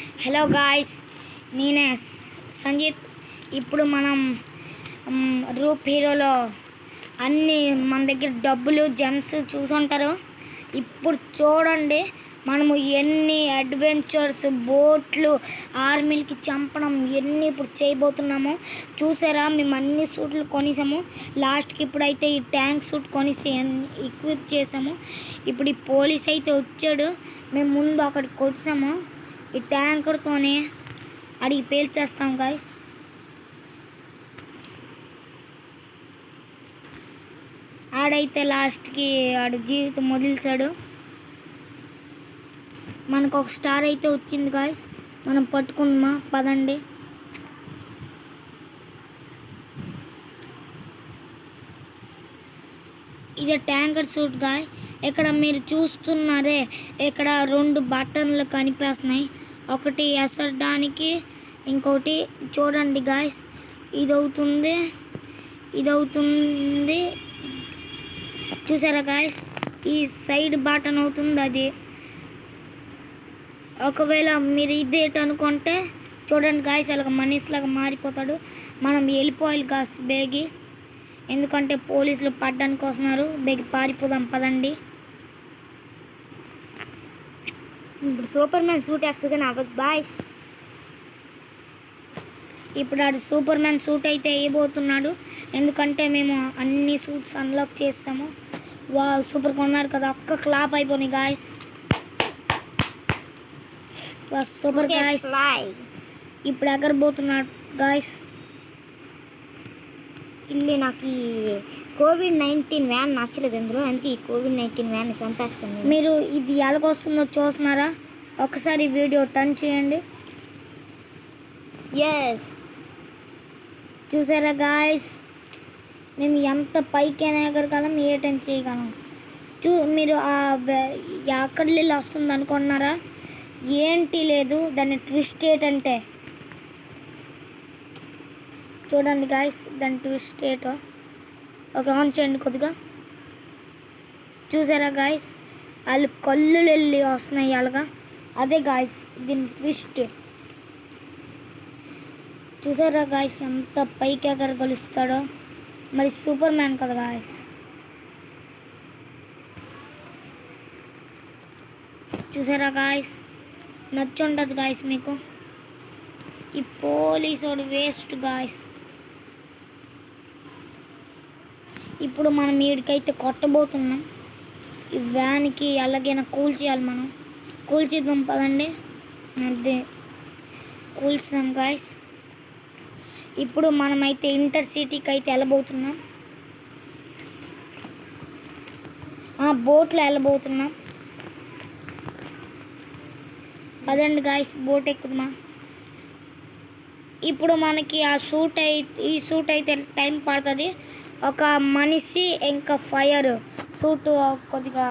Hello guys, నేనే సంజిత్. ఇప్పుడు మనం రూప్ హీరోలో అన్నీ మన దగ్గర డబ్బులు జెమ్స్ చూసుంటారు. ఇప్పుడు చూడండి మనము ఎన్ని అడ్వెంచర్స్, బోట్లు, ఆర్మీలకి చంపడం ఎన్ని ఇప్పుడు చేయబోతున్నాము. చూసారా, మేము అన్ని సూట్లు కొనేసాము. లాస్ట్కి ఇప్పుడైతే ఈ ట్యాంక్ సూట్ కొనేసి ఎక్విప్ చేసాము. ఇప్పుడు ఈ పోలీస్ అయితే వచ్చాడు. మేము ముందు అక్కడికి కొట్టాము. ఈ ట్యాంకర్తోనే అడిగి పేల్చేస్తాం గాయస్. ఆడైతే లాస్ట్కి ఆడు జీవితం వదిలేశాడు. మనకు ఒక స్టార్ అయితే వచ్చింది గాయస్. మనం పట్టుకుందామా, పదండి. ఇది ట్యాంకర్ సూట్ గాయ్. ఇక్కడ మీరు చూస్తున్నారే, ఇక్కడ 2 బటన్లు కనిపిస్తున్నాయి. ఒకటి ఎసరడానికి, ఇంకోటి చూడండి గాయస్. ఇది అవుతుంది చూసారా గాయస్. ఈ సైడ్ బటన్ అవుతుంది అది. ఒకవేళ మీరు ఇదేంటి అనుకుంటే చూడండి గాయస్, అలాగ మనిషిలాగా మారిపోతాడు. మనం వెళ్ళిపోవాలి గాయస్ బేగి, ఎందుకంటే పోలీసులు పడ్డానికి వస్తున్నారు. బేగి పారిపోదాం పదండి. ఇప్పుడు సూపర్ మ్యాన్ సూట్ వేస్తుంది కానీ అవ్వదు బాయ్స్. ఇప్పుడు ఆడు సూపర్ మ్యాన్ సూట్ అయితే వేయబోతున్నాడు, ఎందుకంటే మేము అన్ని సూట్స్ అన్లాక్ చేస్తాము. వా సూపర్ కొన్నారు కదా, ఒక్క క్లాప్ అయిపోయినాయి గాయస్. వా సూపర్ గాయస్. ఇప్పుడు ఎగరబోతున్నాడు గాయస్. ఇల్లు నాకు ఈ కోవిడ్-19 వ్యాన్ నచ్చలేదు అందులో, అందుకే ఈ కోవిడ్-19 వ్యాన్ చంపేస్తాను. మీరు ఇది ఎలాగొస్తుందో చూస్తున్నారా? ఒకసారి వీడియో టర్న్ చేయండి. ఎస్, చూసారా గాయస్, మేము ఎంత పైకైనా ఎగరగలం, ఏ టైం చేయగలం. మీరు ఎక్కడి వెళ్ళి వస్తుంది అనుకుంటున్నారా? ఏంటి లేదు, దాన్ని ట్విస్ట్ ఏంటంటే చూడండి గాయస్, దాని ట్విస్ట్ ఏటో. ఒక ఆన్ చేయండి కొద్దిగా. చూసారా గాయస్, వాళ్ళు కళ్ళు వెళ్ళి వస్తున్నాయి అలాగా. అదే గాయస్ దీని ట్విస్ట్. చూసారా గాయస్, ఎంత పైకి ఎగరగలుస్తాడో. మరి సూపర్ మ్యాన్ కదా గాయస్. చూసారా గాయస్, నచ్చుంటుంది గాయస్ మీకు. ఈ పోలీసోడు వేస్ట్ గాయస్. ఇప్పుడు మనం వీడికైతే కొట్టబోతున్నాం. ఈ వ్యాన్కి ఎలాగైనా కూల్చేయాలి, మనం కూల్చేద్దాం పదండి. అదే కూల్చాం గాయస్. ఇప్పుడు మనమైతే ఇంటర్ సిటీకి అయితే వెళ్ళబోతున్నాం. బోట్లో వెళ్ళబోతున్నాం. పదండి గాయస్, బోట్ ఎక్కుదామా. ఇప్పుడు మనకి ఈ సూట్ అయితే టైం పడుతుంది. ఒక మనిషి ఇంకా ఫైర్ సూట్ కొద్దిగా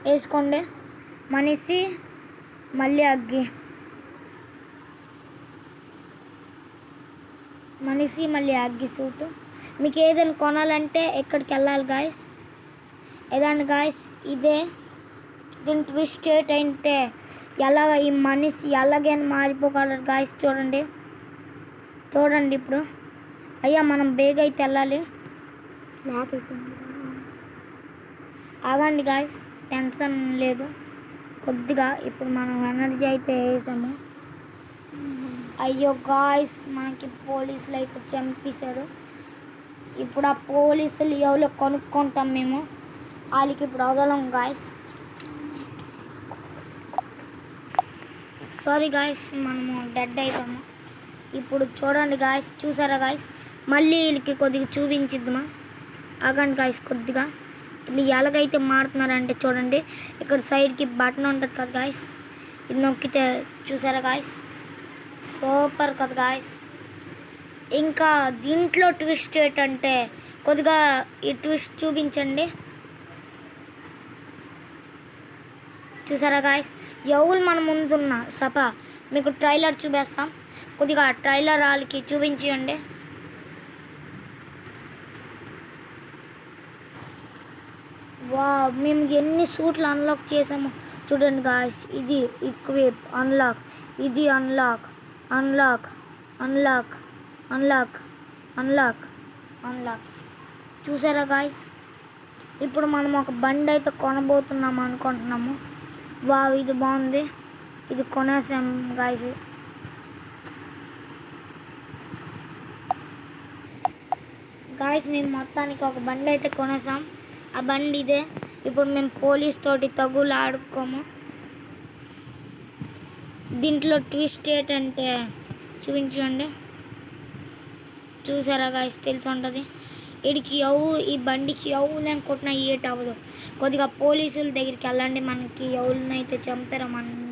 వేసుకోండి. మనిషి మళ్ళీ అగ్గి సూటు. మీకు ఏదైనా కొనాలంటే ఎక్కడికి వెళ్ళాలి గాయస్. ఏదండి గాయస్, ఇదే దీని ట్విస్ట్ ఏంటంటే ఎలాగ ఈ మనిషి ఎలాగైనా మారిపోగలరు గాయస్. చూడండి ఇప్పుడు. అయ్యా మనం బేగా అయితే వెళ్ళాలి. ఆగండి గాయస్, టెన్షన్ లేదు కొద్దిగా. ఇప్పుడు మనం ఎనర్జీ అయితే వేసాము. అయ్యో గాయస్, మనకి పోలీసులు అయితే చంపేశారు. ఇప్పుడు ఆ పోలీసులు ఎవరో కొనుక్కుంటాం మేము. వాళ్ళకి ఇప్పుడు వదలం గాయస్. సారీ గాయస్, మనము డెడ్ అయిపోయాము. ఇప్పుడు చూడండి గాయస్, చూసారా గాయస్, మళ్ళీ వీళ్ళకి కొద్దిగా చూపించిద్దామా. ఆగండి గాయస్ కొద్దిగా. వీళ్ళు ఎలాగైతే మారుతున్నారంటే చూడండి, ఇక్కడ సైడ్కి బటన్ ఉంటుంది కదా గాయస్, ఇది నొక్కితే చూసారా గాయస్, సూపర్ కదా గాయస్. ఇంకా దీంట్లో ట్విస్ట్ ఏంటంటే కొద్దిగా ఈ ట్విస్ట్ చూపించండి. చూసారా గాయస్, ఎవరు మన ముందున్న మీకు ట్రైలర్ చూపిస్తాం. కొద్దిగా ట్రైలర్ వాళ్ళకి చూపించండి. వా మేము ఎన్ని సూట్లు అన్లాక్ చేసాము చూడండి గాయస్, ఇది ఈక్విప్ అన్లాక్, ఇది unlock unlock unlock unlock unlock unlock. చూసారా గాయస్, ఇప్పుడు మనం ఒక బండి అయితే కొనబోతున్నాము అనుకుంటున్నాము. వావ్, ఇది బాగుంది, ఇది కొనేసాం గాయస్. గాయస్, మేము మొత్తానికి ఒక బండి అయితే కొనేసాం. ఆ బండి ఇదే. ఇప్పుడు మేము పోలీస్ తోటి తగులు ఆడుకోము. దీంట్లో ట్విస్ట్ ఏంటంటే చూపించండి. చూసారా గాయస్, తెలిసి ఉంటుంది. వీడికి ఈ బండికి ఎవరు కొట్టినా ఏట్ అవ్వదు. కొద్దిగా పోలీసుల దగ్గరికి వెళ్ళండి, మనకి ఎవరినైతే చంపారో మనల్ని.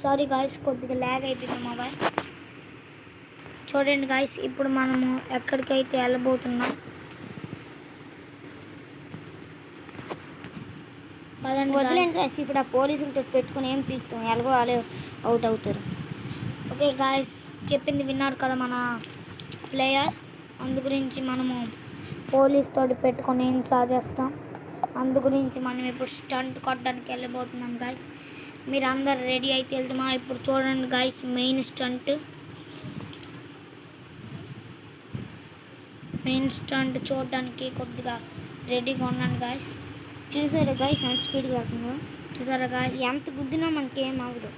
సారీ గాయస్, కొద్దిగా ల్యాగ్ అయిపోయింది మొబైల్. చూడండి గాయస్, ఇప్పుడు మనము ఎక్కడికైతే వెళ్ళబోతున్నాం. వదిలేండి గాయస్, ఇప్పుడు ఆ పోలీసులతో పెట్టుకుని ఏం పీకుతాం, ఎలాగో వాళ్ళే అవుట్ అవుతారు. ఓకే గాయస్, చెప్పింది విన్నారు కదా మన ప్లేయర్. అందు గురించి మనము పోలీస్ తోటి పెట్టుకొని ఏం సాధిస్తాం. అందు గురించి మనం ఇప్పుడు స్టంట్ కొట్టడానికి వెళ్ళబోతున్నాం గాయస్. మీరు అందరు రెడీ అయితే వెళ్తామా? ఇప్పుడు చూడండి గాయస్, మెయిన్ స్టంట్ చూడడానికి కొద్దిగా రెడీగా ఉన్నాను గాయస్. చూసారా గాయస్ ఎంత స్పీడ్గా వెళ్తుందో? చూసారా గాయస్, ఎంత గుద్దినా మనకి ఏం అవ్వదు.